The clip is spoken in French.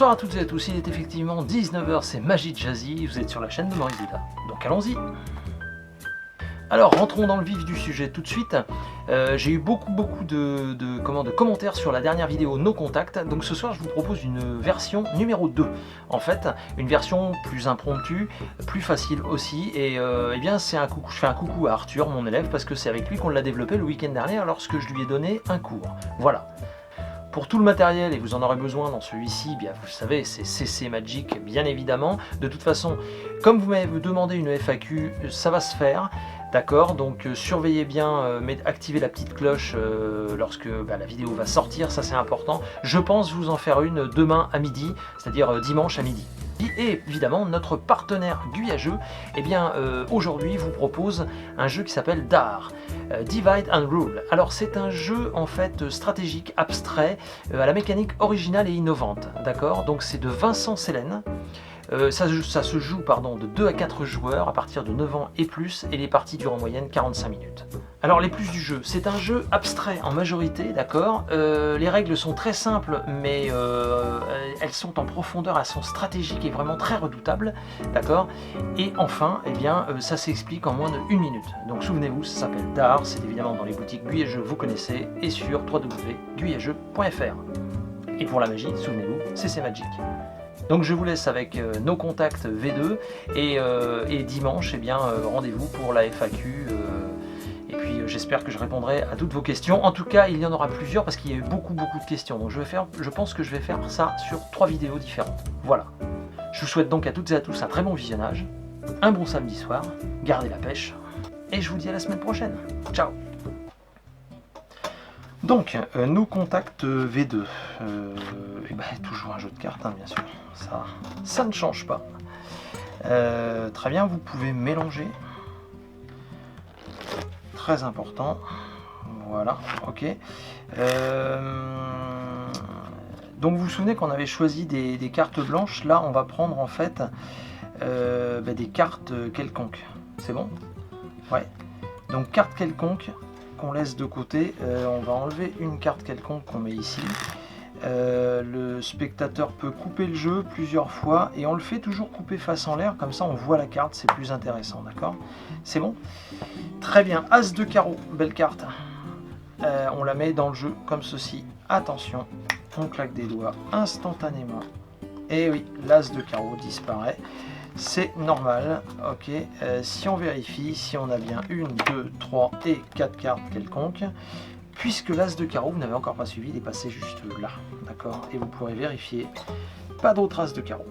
Bonsoir à toutes et à tous, il est effectivement 19h, c'est Magie Jazzy, vous êtes sur la chaîne de Maurice Déda, donc allons-y. Alors rentrons dans le vif du sujet tout de suite. J'ai eu beaucoup de commentaires sur la dernière vidéo No Contact, donc ce soir je vous propose une version numéro 2. En fait, une version plus impromptue, plus facile aussi, et eh bien c'est un coucou, je fais un coucou à Arthur, mon élève, parce que c'est avec lui qu'on l'a développé le week-end dernier lorsque je lui ai donné un cours. Voilà. Pour tout le matériel, et vous en aurez besoin dans celui-ci, bien vous le savez, c'est CC Magic, bien évidemment. De toute façon, comme vous m'avez demandé une FAQ, ça va se faire. D'accord, donc surveillez bien, activez la petite cloche lorsque la vidéo va sortir, ça c'est important. Je pense vous en faire une demain à midi, c'est-à-dire dimanche à midi. Et évidemment, notre partenaire Guyajeux, eh bien aujourd'hui vous propose un jeu qui s'appelle DAR, Divide and Rule. Alors c'est un jeu en fait stratégique, abstrait, à la mécanique originale et innovante, d'accord. Donc c'est de Vincent Sélène. Ça se joue de 2 à 4 joueurs à partir de 9 ans et plus, et les parties durent en moyenne 45 minutes. Alors les plus du jeu, c'est un jeu abstrait en majorité, d'accord. Les règles sont très simples, mais elles sont en profondeur, elles sont stratégiques et vraiment très redoutables, d'accord. Et enfin, eh bien, ça s'explique en moins de 1 minute. Donc souvenez-vous, ça s'appelle DAR, c'est évidemment dans les boutiques Guyajeux, vous connaissez, et sur www.guyajeux.fr. Et pour la magie, souvenez-vous, c'est Magic. Donc je vous laisse avec No Contact V2 et dimanche, eh bien, rendez-vous pour la FAQ. Et puis j'espère que je répondrai à toutes vos questions. En tout cas, il y en aura plusieurs parce qu'il y a eu beaucoup de questions. Donc je pense que je vais faire ça sur 3 vidéos différentes. Voilà. Je vous souhaite donc à toutes et à tous un très bon visionnage, un bon samedi soir, gardez la pêche, et je vous dis à la semaine prochaine. Ciao. Donc, No Contact V2, toujours un jeu de cartes, hein, bien sûr, ça ne change pas. Très bien, vous pouvez mélanger, très important, voilà, ok. Donc vous vous souvenez qu'on avait choisi des cartes blanches, là on va prendre en fait des cartes quelconques, c'est bon? Ouais, donc carte quelconque, qu'on laisse de côté, on va enlever une carte quelconque qu'on met ici. Le spectateur peut couper le jeu plusieurs fois et on le fait toujours couper face en l'air, comme ça on voit la carte, c'est plus intéressant, d'accord? C'est bon? Très bien, As de carreau, belle carte. On la met dans le jeu comme ceci, attention, on claque des doigts instantanément. Et oui, l'As de carreau disparaît. C'est normal, ok. Si on vérifie, si on a bien 1, 2, 3 et 4 cartes quelconques, puisque l'As de carreau, vous n'avez encore pas suivi, il est passé juste là, d'accord. Et vous pourrez vérifier, pas d'autre As de carreau.